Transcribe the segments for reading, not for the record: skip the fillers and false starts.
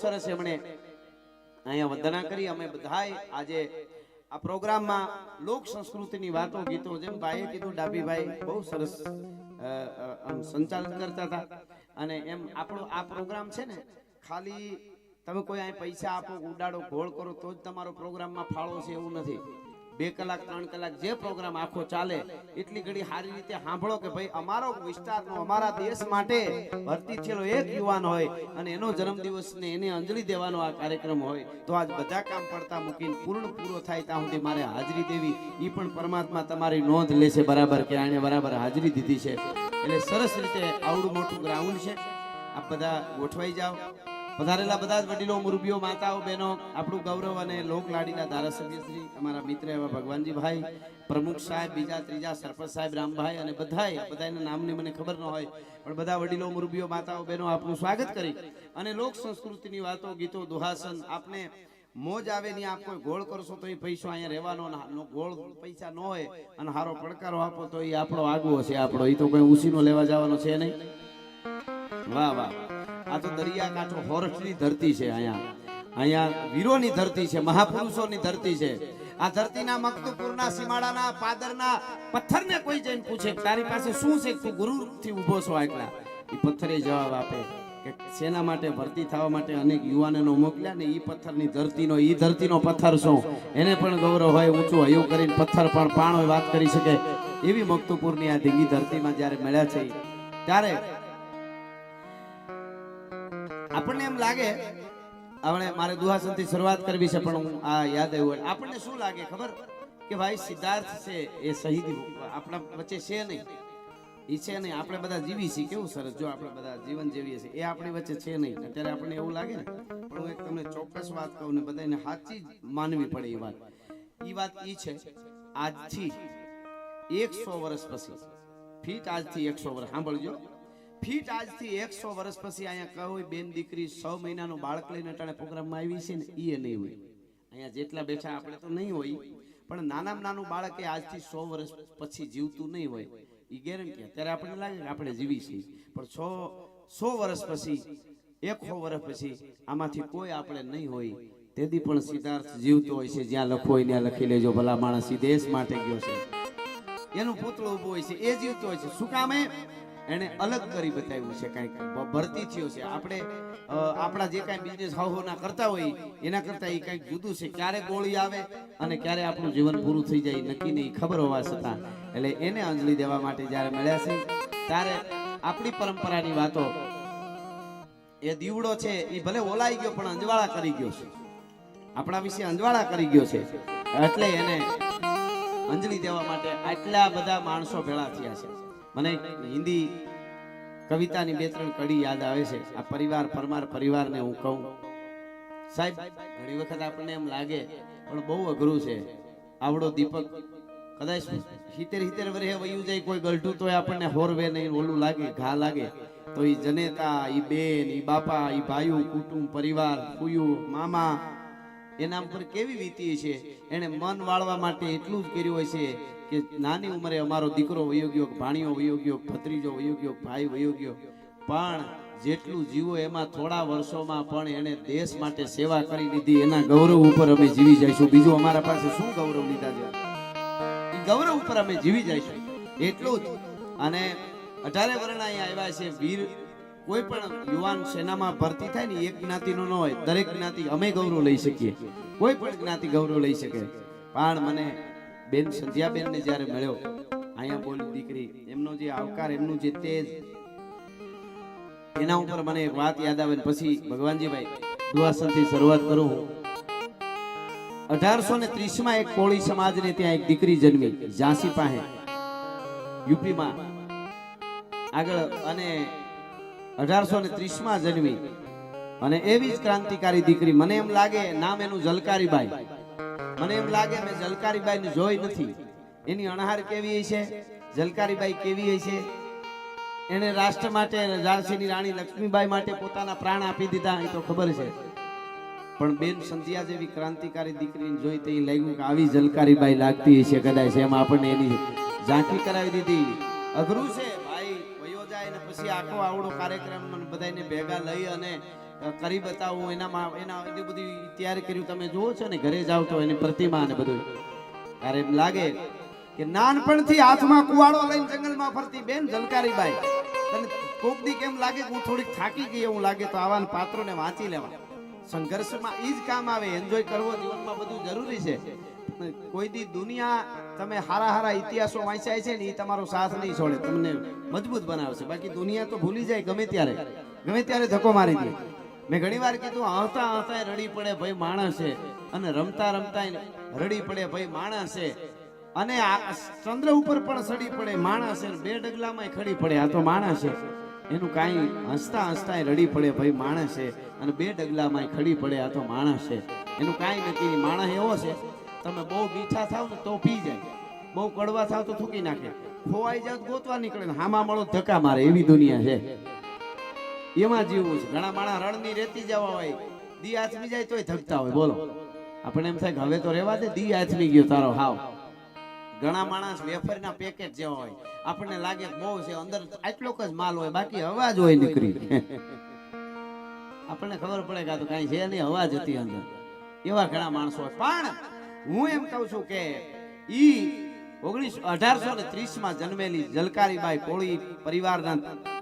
સરસ એમણે અહીંયા વંદના કરી. અમે બધાય આજે આ પ્રોગ્રામમાં લોક સંસ્કૃતિની વાતો ગીતો જેમ ભાઈએ કીધું ડાભીભાઈ બહુ સરસ સંચાલન કરતા હતા. અને એમ આપણો આ પ્રોગ્રામ છે ને ખાલી તમે કોઈ અહીં પૈસા આપો ઉડાડો ઘોળ કરો તો જ તમારો પ્રોગ્રામમાં ફાળો છે એવું નથી. 2 કલાક 3 કલાક જે પ્રોગ્રામ આખો ચાલે એટલી ઘડી સારી રીતે સાંભળો કે ભાઈ અમારો વિસ્તારનો અમારા દેશ માટે ભરતી થયેલો એક યુવાન હોય અને એનો જન્મદિવસ ને એને અંજલિ દેવાનો આ કાર્યક્રમ હોય તો આજ બધા કામ પડતા મૂકીને પૂરો થાય ત્યાં સુધી મારે હાજરી દેવી. એ પણ પરમાત્મા તમારી નોંધ લેશે બરાબર કે આને બરાબર હાજરી દીધી છે. એટલે સરસ રીતે આવડું મોટું ગ્રાઉન્ડ છે. આપ બધા ગોઠવાઈ જાઓ. પધારેલા બધા જ વડીલો મુરબીઓ માતાઓ બહેનો આપણું ગૌરવ અને લોક લાડીલા ધારાસભ્ય શ્રી અમારા મિત્ર એવા ભગવાનજીભાઈ પ્રમુખ સાહેબ બીજા ત્રીજા સરપંચ સાહેબ રામભાઈ અને બધાના નામની મને ખબર ન હોય પણ બધા વડીલો મુરબીઓ માતાઓ બહેનો આપનું સ્વાગત કરી અને લોક સંસ્કૃતિની વાતો ગીતો દુહાસન આપને મોજ આવે ની આપ કોઈ ગોળ કરશો તો એ પૈસો અહીંયા રહેવાનો ગોળ પૈસા ન હોય અને હારો પડકારો આપો તો એ આપણો આગવો છે. આપણો એ તો કોઈ ઉસીનો લેવા જવાનો છે નહીં. વાહ વાહ. આ તો દરિયાકાંઠો હોરઠની ધરતી છે. અહીંયા વીરોની ધરતી છે, મહાપુરુષોની ધરતી છે. આ ધરતીના મકતુપુરના સીમાડાના પાદરના પથ્થરને કોઈ જઈને પૂછે તારી પાસે શું છે, તું ગુરુથી ઊભો છો એકલા, એ પથ્થરે જવાબ આપે કે સેના માટે ભરતી થવા માટે અનેક યુવાનોનો મોકલ્યા ને એ પથ્થરની ધરતીનો એ ધરતીનો પથ્થર શું એને પણ ગૌરવ હોય. ઊંચું હયું કરીને પથ્થર પણ પાણો વાત કરી શકે એવી મકતુપુરની આ ધીંગી ધરતીમાં જ્યારે મળ્યા છે ત્યારે આપણને એમ લાગે આપણે મારે દુહાસનથી શરૂઆત કરવી છે પણ હું આ યાદ આવ્યું આપણને શું લાગે ખબર કે ભાઈ સિદ્ધાર્થ છે એ શહીદ આપણા વચ્ચે છે નહીં, એ છે નહીં. આપણે બધા જીવી છીએ કેવું સરસ, જો આપણે બધા જીવન જીવીએ છીએ એ આપણી વચ્ચે છે નહીં. અત્યારે આપણને એવું લાગે ને પણ હું એક તમને ચોક્કસ વાત કહું ને બધાને સાચી જ માનવી પડે. એ વાત એ છે આજથી 100 વર્ષ પછી ફીટ આજથી 100 વર્ષ સાંભળજો ફીટ આજથી 100 વર્ષ પછી અહીંયા કોઈ બેન દીકરી 6 મહિનાનું બાળક લઈને અટાણે પ્રોગ્રામમાં આવી છે ને એ નહીં હોય. અહીંયા જેટલા બેઠા આપણે તો નહીં હોય પણ નાનામાં નાનું બાળક એ આજથી 100 વર્ષ પછી જીવતું નહીં હોય એ ગેરંટી. અત્યારે આપણને લાગે કે આપણે જીવી છીએ પણ 100 વર્ષ પછી 100 વર્ષ પછી આમાંથી કોઈ આપણે નહીં હોય. તેથી પણ સિદ્ધાર્થ જીવતો હોય છે. જ્યાં લખો હોય ત્યાં લખી લેજો ભલા માણસ એ દેશ માટે ગયો છે, એનું પુતળું ઊભું હોય છે, એ જીવતો હોય છે. શું કામ એને અલગ કરી બતાવ્યું છે, કંઈક ભરતી થયો છે. આપણે આપણા જે કાંઈ બિઝનેસ હાઉના કરતા હોય એના કરતા એ કંઈક જુદું છે. ક્યારે ગોળી આવે અને ક્યારે આપણું જીવન પૂરું થઈ જાય નક્કી નહીં ખબર હોવા છતાં એટલે એને અંજલિ દેવા માટે જ્યારે મળ્યા છે ત્યારે આપણી પરંપરાની વાતો એ દીવડો છે એ ભલે ઓલાઈ ગયો પણ અંજવાળા કરી ગયો છે, આપણા વિશે અંજવાળા કરી ગયો છે. એટલે એને અંજલિ દેવા માટે આટલા બધા માણસો ભેળા થયા છે. મને હિન્દી કવિતાની 2-3 કડી યાદ આવે છે. આ પરિવાર પરમાર પરિવારને હું કહું સાહેબ ઘણી વખત આપણને એમ લાગે પણ બહુ અઘરું છે. આવડો દીપક કદાચ 70 વર્ષે વયું જાય કોઈ ગલઠું તોય આપણને હોરવે નહીં, ઓલું લાગે ઘા લાગે તો એ જનેતા એ બેન એ બાપા એ ભાઈઓ કુટુંબ પરિવાર ફૂયું મામા એના પર કેવી વીતી છે. એને મન વાળવા માટે એટલું જ કર્યું હોય છે કે નાની ઉંમરે અમારો દીકરો વયો ગયો, ભાણિયો વયો ગયો, ભત્રીજો વયો ગયો, ભાઈ વયો ગયો પણ જેટલું જીવો એમાં થોડા વર્ષોમાં પણ એને દેશ માટે સેવા કરી લીધી. એના ગૌરવ ઉપર અમે જીવી જઈશું. બીજું અમારા પાસે શું ગૌરવ લીધા છે, એ ગૌરવ ઉપર અમે જીવી જઈશું એટલું જ. અને 18 વર્ષના અહીંયા આવ્યા છે વીર. કોઈ પણ યુવાન સેનામાં ભરતી થાય ને એક જ્ઞાતિનો ન હોય, દરેક જ્ઞાતિ અમે ગૌરવ લઈ શકીએ, કોઈ પણ જ્ઞાતિ ગૌરવ લઈ શકે. પણ મને બેન સંધ્યાબેન ને જ્યારે મળ્યો અહીંયા બોલી દીકરી એમનો જે આવકાર એમનું જે તેજ એના ઉપર મને એક વાત યાદ આવે. પછી ભગવાનજીભાઈ દુહાસનથી શરૂઆત કરું. 1830માં એક કોળી સમાજને ત્યાં એક દીકરી જન્મી ઝાંસી પાસે યુપીમાં આગળ અને 1830માં જન્મી અને એવી જ ક્રાંતિકારી દીકરી. મને એમ લાગે નામ એનું ઝલકારીબાઈ. મને એમ લાગે મેં ઝલકારીબાઈ ને જોઈ નથી. એની અણહાર કેવી છે, ઝલકારીબાઈ કેવી છે. એને રાષ્ટ્ર માટે ઝાંસીની રાણી લક્ષ્મીબાઈ માટે પોતાના પ્રાણ આપી દીધા એ તો ખબર છે. પણ બેન સંધ્યા જેવી ક્રાંતિકારી દીકરીને જોઈ તો એ લાગ્યું કે આવી ઝલકારીબાઈ લાગતી છે કદાચ. એમાં આપણને એની ઝાંખી કરાવી દીધી. અઘરું છે ભાઈ વયો જાય ને પછી આખો આવડો કાર્યક્રમ બધાને ભેગા લઈ અને કરી બતાવું, એના એટલી બધી તૈયારી કર્યું. તમે જુઓ છો ને ઘરે જાવ તો એની પ્રતિમા ને બધું, ત્યારે એમ લાગે કે નાનપણથી હાથમાં કુવાડો લઈને જંગલમાં ફરતી બેન ઝલકારીબાઈ, તને કોક દી કેમ લાગે કે હું થોડીક થાકી ગઈ એવું લાગે તો આવા પાત્રોને વાંચી લેવા. સંઘર્ષમાં ઈ જ કામ આવે. એન્જોય કરવો જીવનમાં બધું જરૂરી છે. કોઈ દી દુનિયા તમે હારા ઇતિહાસો વાંચ્યા છે ને એ તમારો સાથ નહીં છોડે, તમને મજબૂત બનાવશે. બાકી દુનિયા તો ભૂલી જાય ગમે ત્યારે ધક્કો મારી દે. મેં ઘણી વાર કીધું, હસતા રડી પડે ભાઈ માણસ છે, અને રમતા રડી પડે ભાઈ માણસ છે, અને ચંદ્ર ઉપર પણ સડી પડે માણસ છે, બે ડગલામાં ખડી પડે આ તો માણસ છે. એનું કાંઈ હસતા રડી પડે ભાઈ માણસ છે, અને બે ડગલામાં ખડી પડે આ તો માણસ છે. એનું કાંઈ નથી. માણસ એવો છે, તમે બહુ મીઠા થાવ ને તો પી જાય, બહુ કડવા થાવ તો થૂકી નાખે, ખોવાઈ જાવ તો ગોતવા નીકળે, હામા મળો ધક્કા મારે. એવી દુનિયા છે, એમાં જીવવું છે. ઘણા માણસ રણની રેતી જવા હોય, દી આથમી જાય તોય ધકતા હોય. બોલો, આપણે એમ થાય કે હવે તો રહેવા દે, દી આથમી ગયો તારો હાવ. ઘણા માણસ વેફરના પેકેટ જેવા હોય, આપણને લાગે બહુ છે, અંદર આટલોક જ માલ હોય, બાકી અવાજ હોય નીકળી. આપણને ખબર પડે કે આ તો કાંઈ છે નહીં, અવાજ હતી અંદર. એવા ઘણા માણસો. પણ હું એમ કહું છું કે ઈ 1830 જન્મેલી ઝલકારીબાઈ કોળી પરિવારના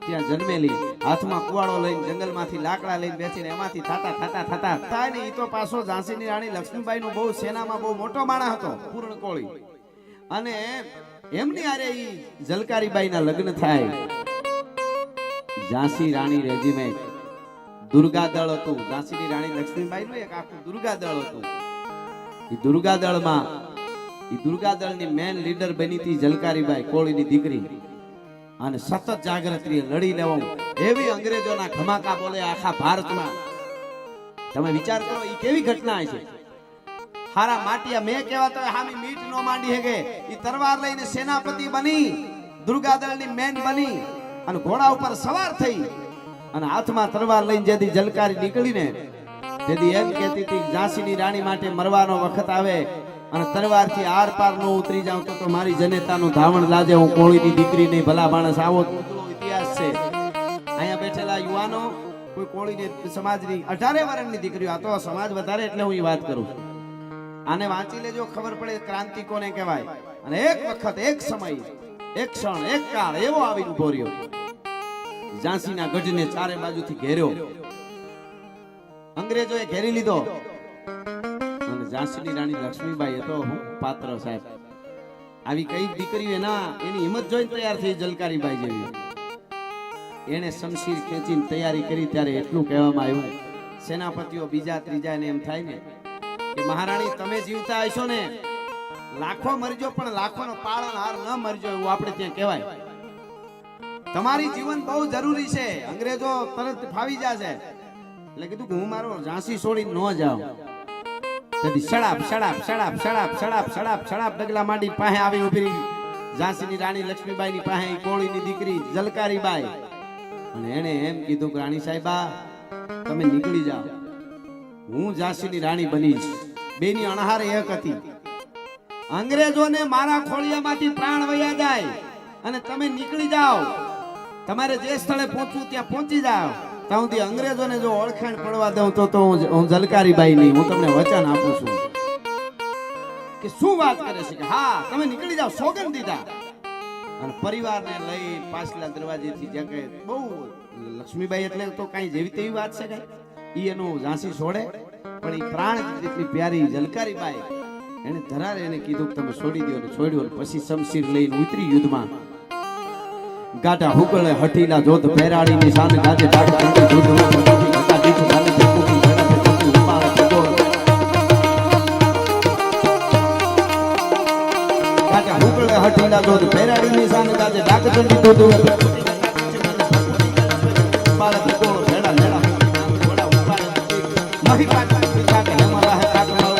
ત્યાં જન્મેલી, હાથમાં કુવાડો લઈને જંગલમાંથી લાકડા લઈને બેસીને એમાંથી થતા થાય ને. ઈ તો પાછો ઝાંસીની રાણી લક્ષ્મીબાઈનો બહુ સેનામાં બહુ મોટો માણસ હતો, પૂર્ણ કોળી. અને એમની આરે ઈ ઝલકારીબાઈના લગ્ન થાય. ઝાંસી રાણી રેજિમેન્ટ દુર્ગા દળ હતું. ઝાંસીની રાણી લક્ષ્મીબાઈનું એક આખું દુર્ગા દળ હતું. ઈ દુર્ગા દળની મેન લીડર બની હતી ઝલકારીબાઈ કોળીની દીકરી. અને સતત જાગૃત રહી, લડી લેવું એવી અંગ્રેજોના ધમાકા બોલે આખા ભારતમાં. તમે વિચાર કરો ઈ કેવી ઘટના છે. હારા માટિયા મેં કહેવા તો હામી મીઠ નો માંડી હગે. ઈ તરવાર લઈને સેનાપતિ બની, દુર્ગા દળની મેન બની, અને ઘોડા ઉપર સવાર થઈ, અને હાથમાં તરવાર લઈને જેથી ઝલકારી નીકળીને તેથી એમ કહેતી હતી ઝાંસીની રાણી માટે મરવાનો વખત આવે અને તરવારથી આર પાર નો ઉતરી જાઉં તો મારી જનેતાનું ધાવણ લાજે, હું કોળીની દીકરી નહીં. ભલા માણસ, આવો ઇતિહાસ છે. અહીંયા બેઠેલા યુવાનો કોઈ કોળીની સમાજની 18 વર્ષની દીકરીઓ, આ તો સમાજ વધારે એટલે હું વાત કરું છું. આને વાંચી લેજો, ખબર પડે ક્રાંતિ કોને કહેવાય. અને એક વખત, એક સમય, એક ક્ષણ, એક કાળ એવો આવી ઉભો રહ્યો, ઝાંસીના ગઢને ચારે બાજુથી ઘેર્યો. અંગ્રેજોએ ઘેરી લીધો. અને ઝાંસીની રાણી લક્ષ્મીબાઈ તો પાત્ર સાહેબ, આવી કઈ દીકરીઓ એની હિંમત જોઈને તૈયાર થઈ ઝલકારીબાઈ જેવી. એને શમશીર ખેંચીને તૈયારી કરી. ત્યારે એટલું કહેવામાં આવ્યું, સેનાપતિઓ બીજા ત્રીજા ને એમ થાય ને કે મહારાણી તમે જીવતા હશો ને લાખો મરજો, પણ લાખોનો પાળનહાર ન મરજો, એવું આપણે ત્યાં કહેવાય. તમારી જીવન બહુ જરૂરી છે. અંગ્રેજો તરત ફાવી જશે. એટલે કીધું કે હું મારો ઝાંસી છોડી ન જાઉં. તેથી સડાપ ડગલા માંડી પાસે આવી ઉભી ઝાંસીની રાણી લક્ષ્મીબાઈ ની પાસે કોળીની દીકરી ઝલકારીબાઈ. અને એને એમ કીધું કે રાણી સાહેબા તમે નીકળી જાઓ, હું ઝાંસીની રાણી બનીશ. બેની અણહારે એક હતી. અંગ્રેજોને મારા ખોળિયામાંથી પ્રાણ વયા જાય અને તમે નીકળી જાઓ. તમારે જે સ્થળે પહોંચવું ત્યાં પહોંચી જાઓ. ત્યાં સુધી અંગ્રેજોને જો ઓળખાણ પડવા દઉં તો હું ઝલકારીબાઈ નહીં, હું તમને વચન આપું છું. કે શું વાત કરે છે કે હા તમે નીકળી જાઓ, સોગંદ દીધા. અને પરિવારને લઈ પાછલા દરવાજેથી જ્યાં કે બહુ લક્ષ્મીબાઈ એટલે તો કઈ જેવી તેવી વાત છે કઈ. ઈ એનું ઝાંસી છોડે, પણ ઈ પ્રાણ જેટલી પ્યારી ઝલકારીબાઈ એને ધરારે એને કીધું કે તમે છોડી દો. ને છોડ્યો. પછી શમશીર લઈને ઉતરી યુદ્ધમાં. ગાઢા હુકળે હઠીલા જોધ પહેરાડી ની શાન ગાજે ડાક કંકી જોધ ગંગા દીઠ ગાલે ચકુકી ઘડા પે ચકુ ઉપાળ ચકોર. ગાઢા હુકળે હઠીલા જોધ પહેરાડી ની શાન ગાજે ડાક કંકી જોધ ઉપાળ ચકોર લેડા લેડા ઘોડા ઉપાળ મહી પાટ પિતા કે હમારા હે કાક મળે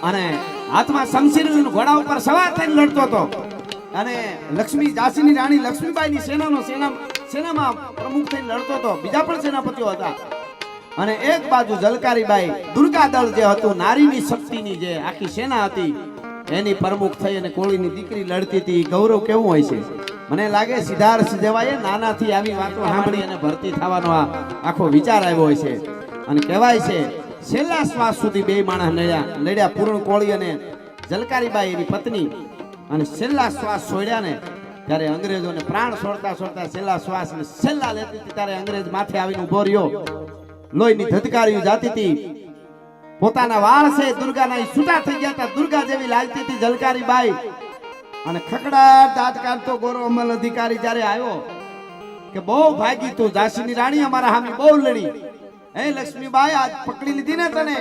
અને હાથમાં શમશીર ઘોડા ઉપર સવાર થઈને લડતો હતો અને લક્ષ્મી ઝાંસીની રાણી લક્ષ્મીબાઈની સેનામાં પ્રમુખ થઈને લડતો હતો. બીજા પણ સેનાપતિઓ હતા અને એક બાજુ ઝલકારીબાઈ દુર્ગાદળ જે હતું, નારીની શક્તિની જે આખી સેના હતી, એની પ્રમુખ થઈ અને કોળીની દીકરી લડતી હતી. ગૌરવ કેવું હોય છે. મને લાગે સિદ્ધાર્થ જેવાએ નાનાથી આવી વાતો સાંભળી અને ભરતી થવાનો આ આખો વિચાર આવ્યો હોય છે. અને કહેવાય છે છેલ્લા શ્વાસ સુધી બે માણસ લડ્યા, પૂર્ણ કોળી અને ઝલકારીબાઈ એની પત્ની. અને છેલ્લા શ્વાસ છોડ્યા ને ત્યારે અંગ્રેજોને પ્રાણ છોડતા છેલ્લા શ્વાસ ને છેલ્લા લેતી હતી ત્યારે અંગ્રેજ માથે આવીને ઉભો રહ્યો. લોહીની ધધકારીઓ જાતી હતી. પોતાના વાળ છે દુર્ગાના છૂટા થઈ ગયા હતા. દુર્ગા જેવી લાગતી હતી ઝલકારીબાઈ. અને ખકડાટ દાંત કાઢતો ગોરો અમલ અધિકારી જ્યારે આવ્યો કે બહુ ભાગી તું, ઝાંસીની રાણી અમારા સામે બહુ લડી. હે લક્ષ્મીબાઈ, આજ પકડી લીધી ને તને,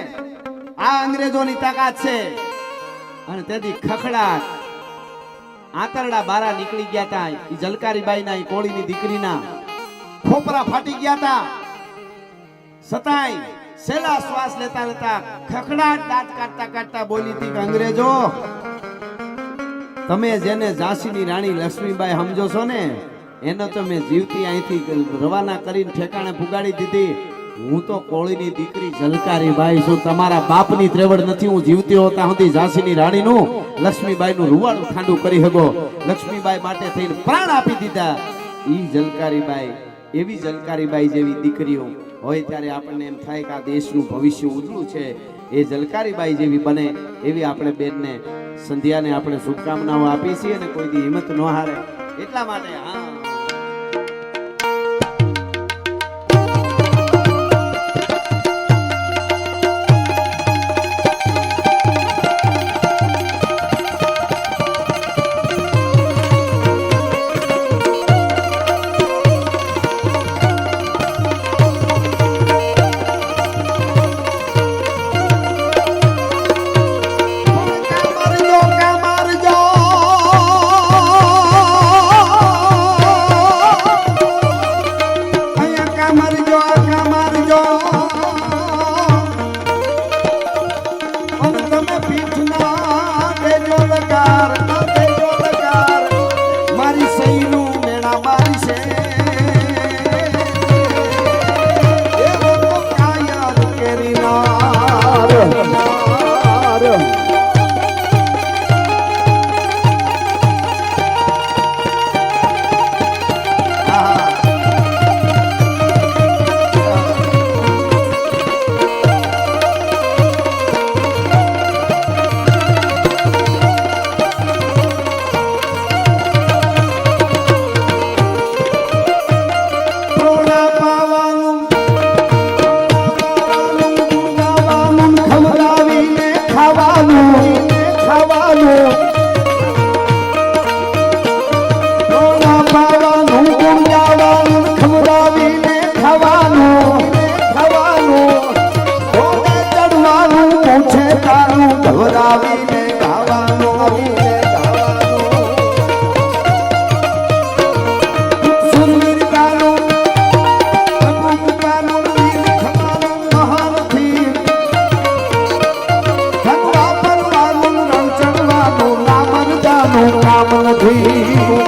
આ અંગ્રેજોની તાકાત છે. અને તેથી ખખડાટ આંતરડા બારા નીકળી ગયા હતા. ઈ ઝલકારીબાઈના ઈ કોળીની દીકરીના ખોપરા ફાટી ગયા હતા. સતાય છેલ્લા શ્વાસ લેતા ખખડાટ દાંત કાઢતા બોલી હતી કે અંગ્રેજો, તમે જેને ઝાંસીની રાણી લક્ષ્મીબાઈ સમજો છો ને, એને તો મેં જીવતી અહીંથી રવાના કરીને ઠેકાણે પુગાડી દીધી. હું તો કોળીની દીકરી ઝલકારીબાઈ છું. તમારા બાપની ત્રેવડ નથી. હું જીવતી હોતા સુધી ઝાંસીની રાણીનું લક્ષ્મીબાઈનું રૂવાડું ઠાંડું કરી શકો. લક્ષ્મીબાઈ માટે થઈને પ્રાણ આપી દીધા. ઈ ઝલકારીબાઈ, એવી ઝલકારીબાઈ જેવી દીકરીઓ હોય ત્યારે આપણને એમ થાય કે આ દેશનું ભવિષ્ય ઉજળું છે. એ ઝલકારીબાઈ જેવી બને એવી આપણે બેનને સંધ્યાને આપણે શુભકામનાઓ આપી છીએ અને કોઈ દી હિંમત ન હારે. એટલા માટે હા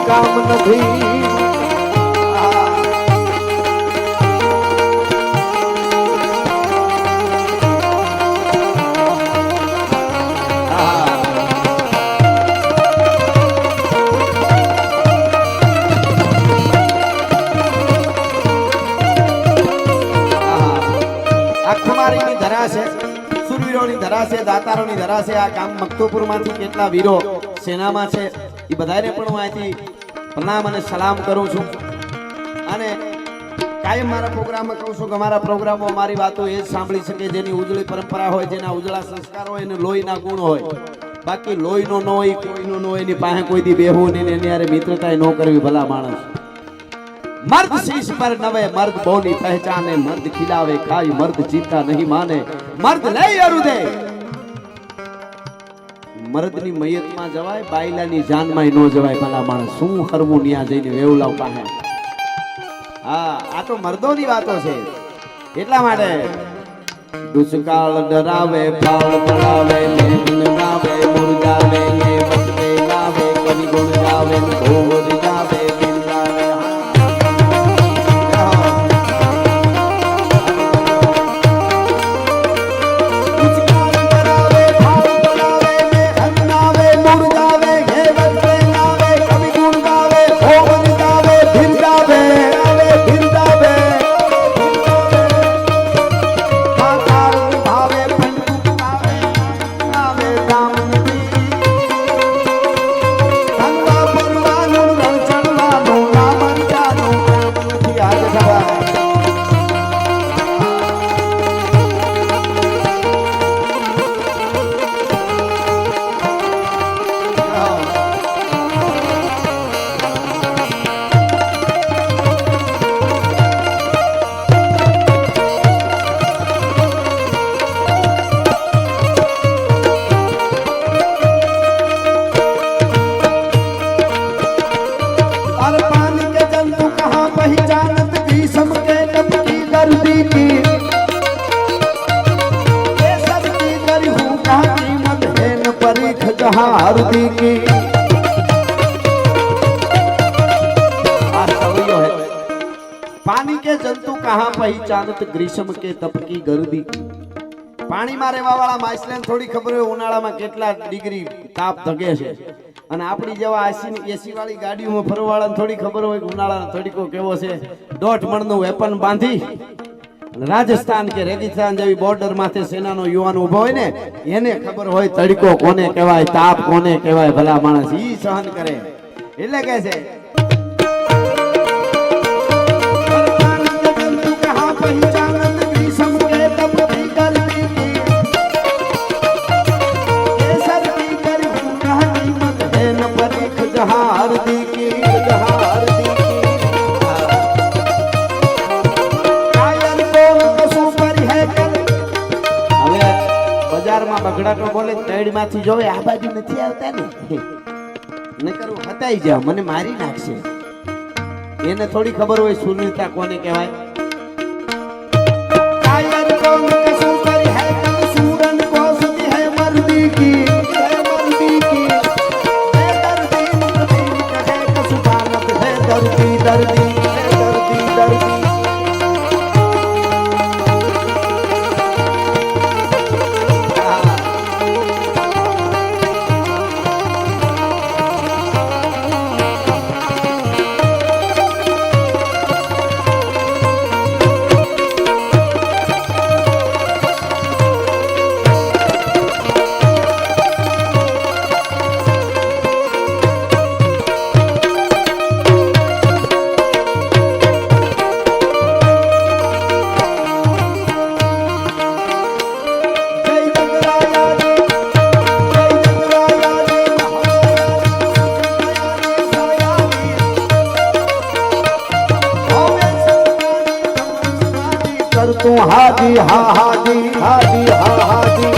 કામ નથી. દાતારોની ધરા છે. આ કામ મક્તોપુરમાંથી કેટલા વીરો સેનામાં છે એ બધાને પણ હું અહીંથી પ્રણામ અને સલામ કરું છું. અને કાયમ મારા પ્રોગ્રામમાં કહું છું કે અમારા પ્રોગ્રામો અમારી વાતો એ જ સાંભળી શકે જેની ઉજળી પરંપરા હોય, જેના ઉજળા સંસ્કાર હોય અને લોહીના ગુણ હોય. બાકી લોહીનો ન હોય, કોઈનો ન હોય, એની પાસે કોઈ દી બેહવું નહીં, એની હારે મિત્રતા ન કરવી. ભલા માણસ મર્દ શીશ પર નવે, મર્દ બોલી પહેચાને, મર્દ ખિલાવે ખાય, મર્દ જીતા નહીં માને, મર્દ લઈ અરુદે. મર્દની મયતમાં જવાય, બાયલાની જાનમાં ન જવાય. ભલા માણસ શું કરવું ન્યા જઈને વેવલાવ પાસે. હા, આ તો મર્દોની વાતો છે. એટલા માટે દુષ્કાળ ડરાવે ફાળ પડાવે મેઘન ગાવે મુરજાવે ને વખતે ગાવે કવિ ગુણ ગાવે ઘોર જાવે બિરજાવે દુષ્કાળ ડરાવે ફાળ પડાવે મેઘન ગાવે મુરજાવે હે વખતે ગાવે કવિ ગુણ ગાવે ઘોર જાવે બિરજાવે બિરજાવે हारदी की पानी के जंतु कहाँ पहचानत ग्रीष्म के तप की गर्दी पानी में રહેવા વાળા માછલીને થોડી ખબર હોય ઉનાળામાં કેટલા ડિગ્રી તાપ ધગે છે અને આપણી જેવા એસી વાળી ગાડીઓમાં ફરવાવાળાને થોડી ખબર હોય ઉનાળાનો તડકો કેવો છે 1.5 મણનું વેપન બાંધી રાજસ્થાન કે રેગિસ્તાન જેવી બોર્ડર માથે સેનાનો યુવાન ઉભો હોય ને એને ખબર હોય તડકો કોને કહેવાય તાપ કોને કહેવાય ભલા માણસ ઈ સહન કરે એટલે કહે છે બગડાટો બોલે તૈડ માંથી જોવે આ બાજુ નથી આવતા ને ન કરું હતાઈ જાવ મને મારી નાખશે એને થોડી ખબર હોય સુરવીરતા કોને કહેવાય કાયર કોણ કસુ કરી હે सूरन को सती है मर्दी की दर्दी कहे कसु बानत है दर्दी दर्दी दर्दी दर्दी तू हाजी हा हाजी हाजी हा हाजी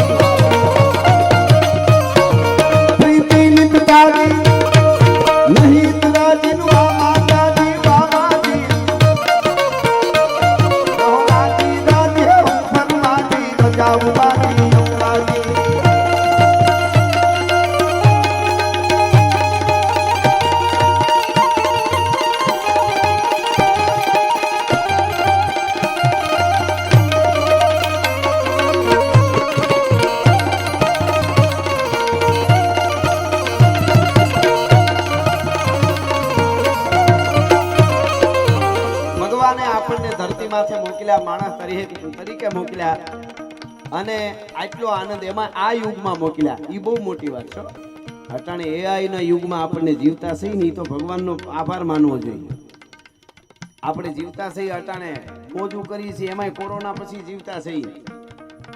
प्रीति नित तारी नहीं तेरा जिनवा माता जी बाबा जी दादी दादी हो फरमाती बजाऊ बाजी बाजी ધરતીમાંથી મોકલ્યા માણસ તરીકે મોકલ્યા અને આટલો આનંદ એમાં આ યુગમાં મોકલ્યા ઈ બહુ મોટી વાત છે અટાણે એઆઈ ના યુગમાં આપણને જીવતા સહી નહીં તો ભગવાનનો આભાર માનવો જોઈએ આપણે જીવતા સહી અટાણે મોજું કરી છે એમાંય કોરોના પછી જીવતા સહી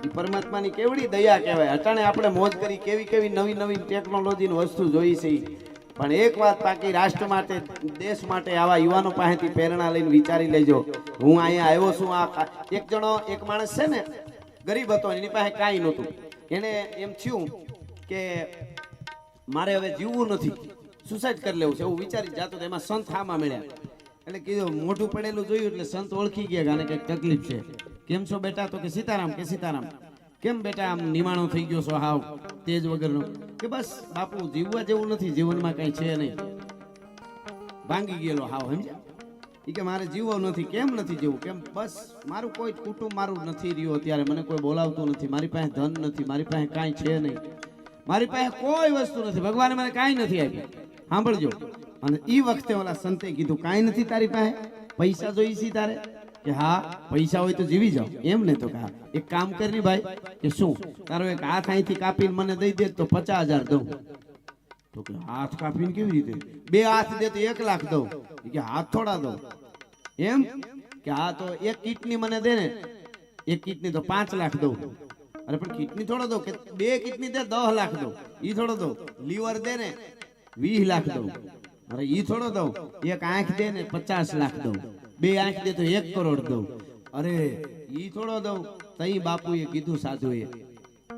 ઈ પરમાત્માની કેવડી દયા કહેવાય અટાણે આપણે મોજ કરી કેવી કેવી નવી નવી ટેકનોલોજીની વસ્તુ જોઈ છે પણ એક વાત બાકી રાષ્ટ્ર માટે દેશ માટે આવા યુવાનો પાસેથી પ્રેરણા લઈને વિચારી લેજો હું અહીંયા આવ્યો છું આ એક માણસ છે ને ગરીબ હતો એની પાસે કાંઈ નહોતું એને એમ થયું કે મારે હવે જીવવું નથી સુસાઇડ કરી લેવું છે એવું વિચારી જાતો એમાં સંત હામાં મળ્યા એટલે કીધું મોઢું પડેલું જોયું એટલે સંત ઓળખી ગયા કે આને કંઈક તકલીફ છે કેમ છો બેટા? તો કે સીતારામ. કે સીતારામ. કેમ બેટા આમ નિમાણો થઈ ગયો છો હાવ તેજ વગરનો? કે બસ બાપુ જીવવા જેવું નથી, જીવનમાં કઈ છે નહીં, ભાંગી ગયેલો હાવ, સમજ્યા? ઈ કે મારે જીવવું નથી. કેમ નથી જીવવું? કેમ બસ મારું કોઈ કુટુંબ મારું નથી રહ્યું અત્યારે, મને કોઈ બોલાવતું નથી, મારી પાસે ધન નથી, મારી પાસે કાંઈ છે નહીં, મારી પાસે કોઈ વસ્તુ નથી, ભગવાને મને કાંઈ નથી આપ્યું. સાંભળજો. અને ઈ વખતે ઓલા સંતે કીધું કાંઈ નથી તારી પાસે? પૈસા જોઈ છે તારે? કે હા પૈસા હોય તો જીવી જાઓ. એમ ને? તો હા એક કામ કરી ભાઈ. કે શું? તારો એક હાથ અહીંથી કાપીને મને દઈ દે તો 50,000 દઉં. તો કે હાથ કાપીને કેવી રીતે? 2 હાથ દે તો 1 લાખ દઉં. કે હાથ થોડા દઉં? એમ કે હા તો એક કિડની મને દે ને, એક કિડની તો 5 લાખ દઉં. અરે પણ કિડની થોડો દઉં? કે 2 કિડની દે 10 લાખ દઉં. ઈ થોડો દઉં? લીવર દે ને 20 લાખ દઉં. અરે ઈ થોડો દઉં? એક આંખ દે ને 50 લાખ દઉં. 2 આંખ દે તો 1 કરોડ દઉં. અરે ઈ થોડો દઉં? તઈ બાપુએ કીધું સાધુએ,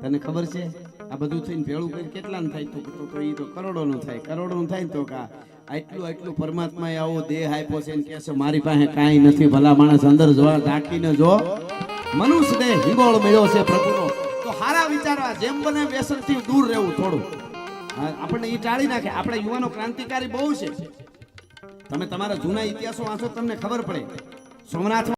તને ખબર છે આ બધું થઈને ભેળું કરી કેટલાનું થાય? તો ઈ તો કરોડોનું થાય. કરોડોનું થાય ને તો કા આટલું પરમાત્માએ આવો દેહ આપ્યો છે ને કહે છે મારી પાસે કાંઈ નથી. ભલા માણસ અંદર જોવા ઝાંકીને જો, મનુષ્ય દેહ હિંગોળ મળ્યો છે પ્રભુનો. તો હારા વિચારવા, જેમ બને વ્યસનથી દૂર રહેવું થોડું. આપણને ઈ ટાળી નાખે. આપણે યુવાનો ક્રાંતિકારી બહુ છે. તમે તમારા જૂના ઇતિહાસો વાંચો, તમને ખબર પડે. સોમનાથ